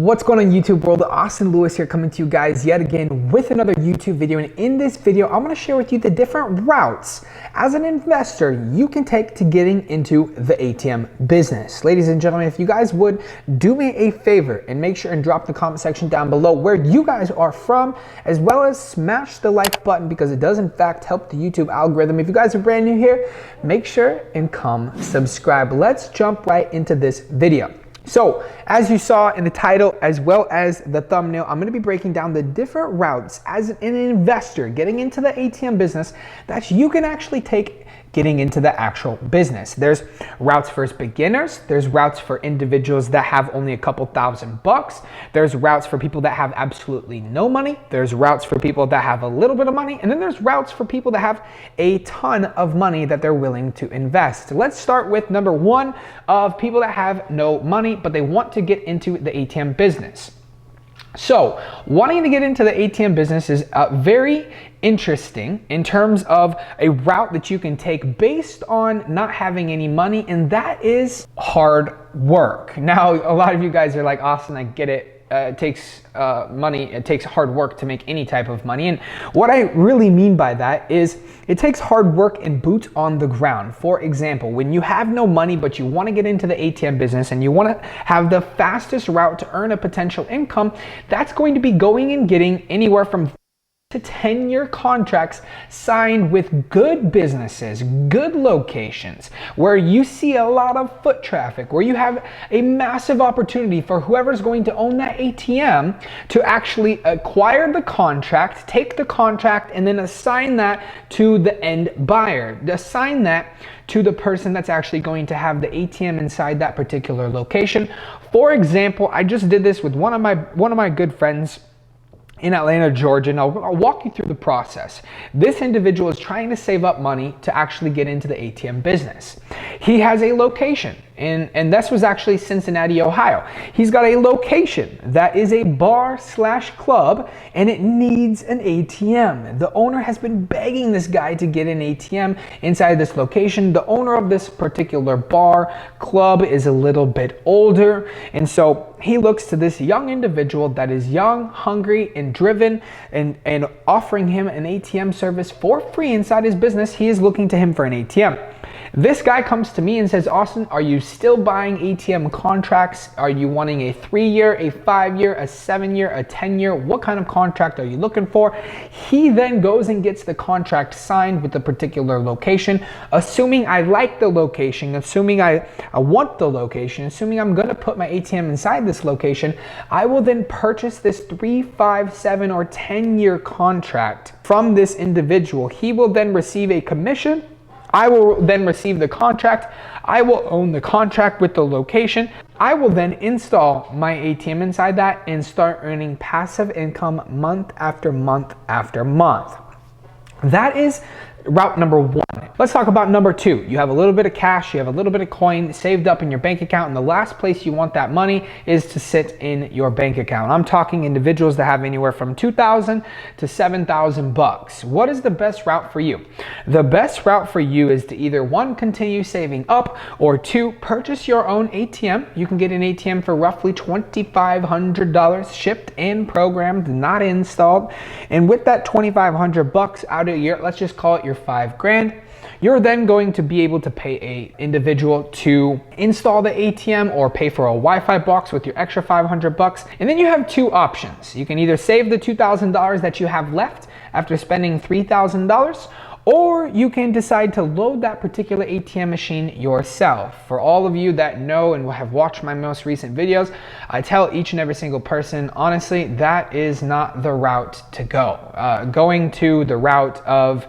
What's going on YouTube world? Austin Lewis here, coming to you guys yet again with another YouTube video. And in this video, I'm going to share with you the different routes as an investor you can take to getting into the ATM business. Ladies and gentlemen, if you guys would do me a favor and make sure and drop the comment section down below where you guys are from, as well as smash the like button because it does in fact help the YouTube algorithm. If you guys are brand new here, make sure and come subscribe. Let's jump right into this video. So, as you saw in the title as well as the thumbnail, I'm going to be breaking down the different routes as an investor getting into the ATM business that you can actually take getting into the actual business. There's routes for beginners, there's routes for individuals that have only a couple $1,000, there's routes for people that have absolutely no money, there's routes for people that have a little bit of money, and then there's routes for people that have a ton of money that they're willing to invest. Let's start with number one of people that have no money, but they want to get into the ATM business. So, wanting to get into the ATM business is very interesting in terms of a route that you can take based on not having any money, and that is hard work. Now, a lot of you guys are like, Austin, I get it. It takes money, it takes hard work to make any type of money. And what I really mean by that is it takes hard work and boots on the ground. For example, when you have no money, but you want to get into the ATM business and you want to have the fastest route to earn a potential income, that's going to be going and getting anywhere from to 10-year contracts signed with good businesses, good locations, where you see a lot of foot traffic, where you have a massive opportunity for whoever's going to own that ATM to actually acquire the contract, take the contract, and then assign that to the end buyer. Assign that to the person that's actually going to have the ATM inside that particular location. For example, I just did this with one of my good friends in Atlanta, Georgia, and I'll walk you through the process. This individual is trying to save up money to actually get into the ATM business. He has a location, and this was actually Cincinnati, Ohio. He's got a location that is a bar/club, and it needs an ATM. The owner has been begging this guy to get an ATM inside this location. The owner of this particular bar club is a little bit older, and so he looks to this young individual that is young, hungry, and driven, and offering him an ATM service for free inside his business. He is looking to him for an ATM. This guy comes to me and says, Austin, are you still buying ATM contracts? Are you wanting a 3-year, a 5-year, a 7-year, a 10-year? What kind of contract are you looking for? He then goes and gets the contract signed with the particular location, assuming I like the location, assuming I want the location, assuming I'm going to put my ATM inside this location. I will then purchase this 3, 5, 7, or 10-year contract from this individual. He will then receive a commission. I will then receive the contract. I will own the contract with the location. I will then install my ATM inside that and start earning passive income month after month after month. That is route number one. Let's talk about number two. You have a little bit of cash, you have a little bit of coin saved up in your bank account, and the last place you want that money is to sit in your bank account. I'm talking individuals that have anywhere from $2,000 to $7,000. What is the best route for you? The best route for you is to either one, continue saving up, or two, purchase your own ATM. You can get an ATM for roughly $2,500 shipped and programmed, not installed. And with that $2,500 out of your, let's just call it your $5 grand, you're then going to be able to pay a individual to install the ATM or pay for a Wi-Fi box with your extra $500. And then you have two options. You can either save the $2,000 that you have left after spending $3,000, or you can decide to load that particular ATM machine yourself. For all of you that know and have watched my most recent videos, I tell each and every single person, honestly, that is not the route to go. Going to the route of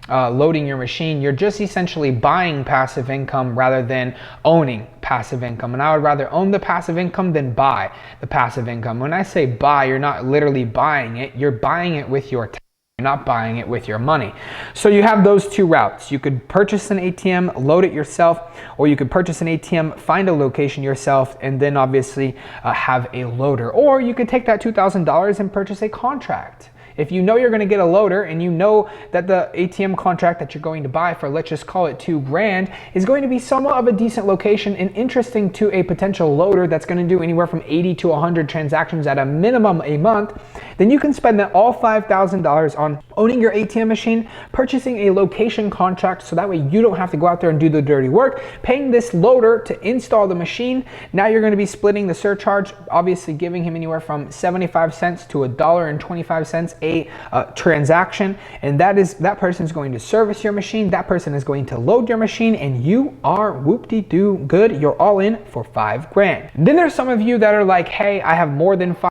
loading your machine, you're just essentially buying passive income rather than owning passive income. And I would rather own the passive income than buy the passive income. When I say buy, you're not literally buying it, you're buying it with your time. You're not buying it with your money. So you have those two routes. You could purchase an ATM, load it yourself, or you could purchase an ATM, find a location yourself, and then obviously have a loader. Or you could take that $2,000 and purchase a contract if you know you're going to get a loader and you know that the ATM contract that you're going to buy for, let's just call it $2,000, is going to be somewhat of a decent location and interesting to a potential loader that's going to do anywhere from 80 to 100 transactions at a minimum a month, then you can spend that all $5,000 on owning your ATM machine, purchasing a location contract so that way you don't have to go out there and do the dirty work, paying this loader to install the machine. Now you're going to be splitting the surcharge, obviously giving him anywhere from 75 cents to $1.25 a transaction, and that person is going to service your machine, that person is going to load your machine, and you are whoop-de-doo good. You're all in for $5,000. And then there's some of you that are like, hey, I have more than $5,000.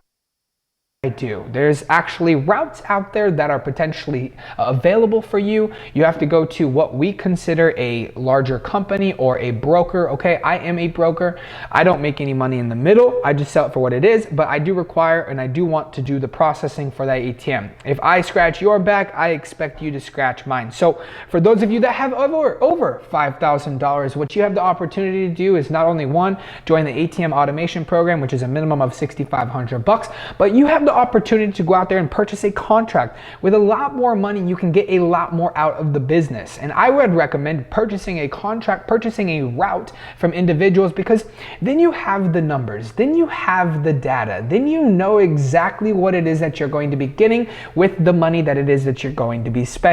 I do. There's actually routes out there that are potentially available for you. You have to go to what we consider a larger company or a broker. Okay, I am a broker. I don't make any money in the middle. I just sell it for what it is, but I do require and I do want to do the processing for that ATM. If I scratch your back, I expect you to scratch mine. So for those of you that have over $5,000, what you have the opportunity to do is not only one, join the ATM automation program, which is a minimum of $6,500, but you have the opportunity to go out there and purchase a contract. With a lot more money, you can get a lot more out of the business. And I would recommend purchasing a contract, purchasing a route from individuals, because then you have the numbers, then you have the data, then you know exactly what it is that you're going to be getting with the money that it is that you're going to be spending.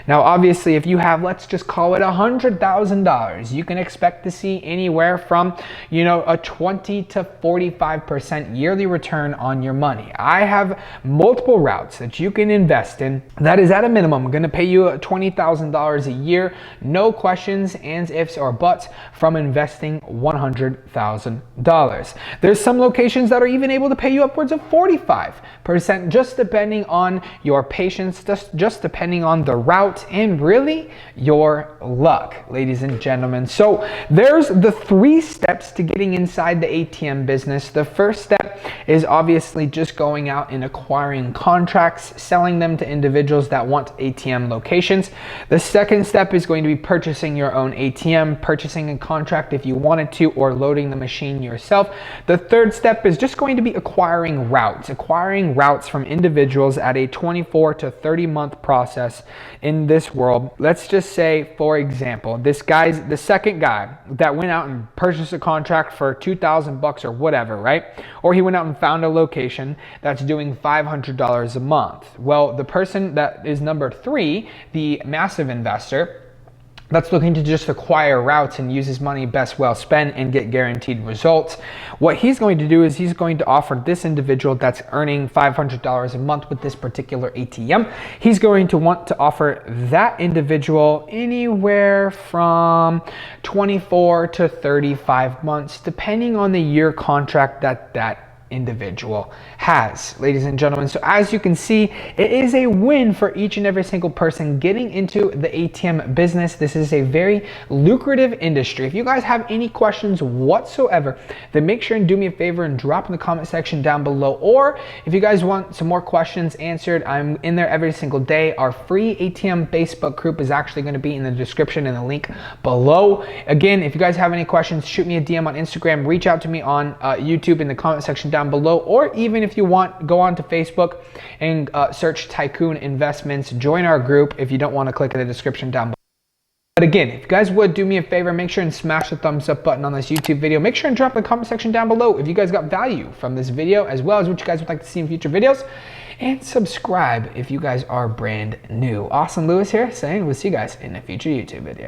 Now, obviously, if you have, let's just call it $100,000, you can expect to see anywhere from, a 20 to 45% yearly return on your money. I have multiple routes that you can invest in that is at a minimum going to pay you $20,000 a year, no questions, ands, ifs, or buts from investing $100,000. There's some locations that are even able to pay you upwards of 45%, just depending on your patience, just depending on the route and really your luck, ladies and gentlemen. So there's the 3 steps to getting inside the ATM business. The first step is obviously just going out and acquiring contracts, selling them to individuals that want ATM locations. The second step is going to be purchasing your own ATM, purchasing a contract if you wanted to, or loading the machine yourself. The third step is just going to be acquiring routes from individuals at a 24 to 30 month process in this world. Let's just say, for example, the second guy that went out and purchased a contract for $2,000 or whatever, right? Or he went out and found a location that's doing $500 a month. Well, the person that is number 3, the massive investor, that's looking to just acquire routes and use his money best well spent and get guaranteed results. What he's going to do is he's going to offer this individual that's earning $500 a month with this particular ATM, he's going to want to offer that individual anywhere from 24 to 35 months, depending on the year contract that individual has, ladies and gentlemen. So as you can see, it is a win for each and every single person getting into the ATM business. This is a very lucrative industry. If you guys have any questions whatsoever, then make sure and do me a favor and drop in the comment section down below. Or if you guys want some more questions answered, I'm in there every single day. Our free ATM Facebook group is actually going to be in the description and the link below. Again, if you guys have any questions, shoot me a DM on Instagram, reach out to me on YouTube in the comment section down below, or even if you want, go on to Facebook and search Tycoon Investments. Join our group if you don't want to click in the description down below. But again, if you guys would do me a favor, make sure and smash the thumbs up button on this YouTube video. Make sure and drop in the comment section down below if you guys got value from this video, as well as what you guys would like to see in future videos. And subscribe if you guys are brand new. Austin Lewis here saying we'll see you guys in a future YouTube video.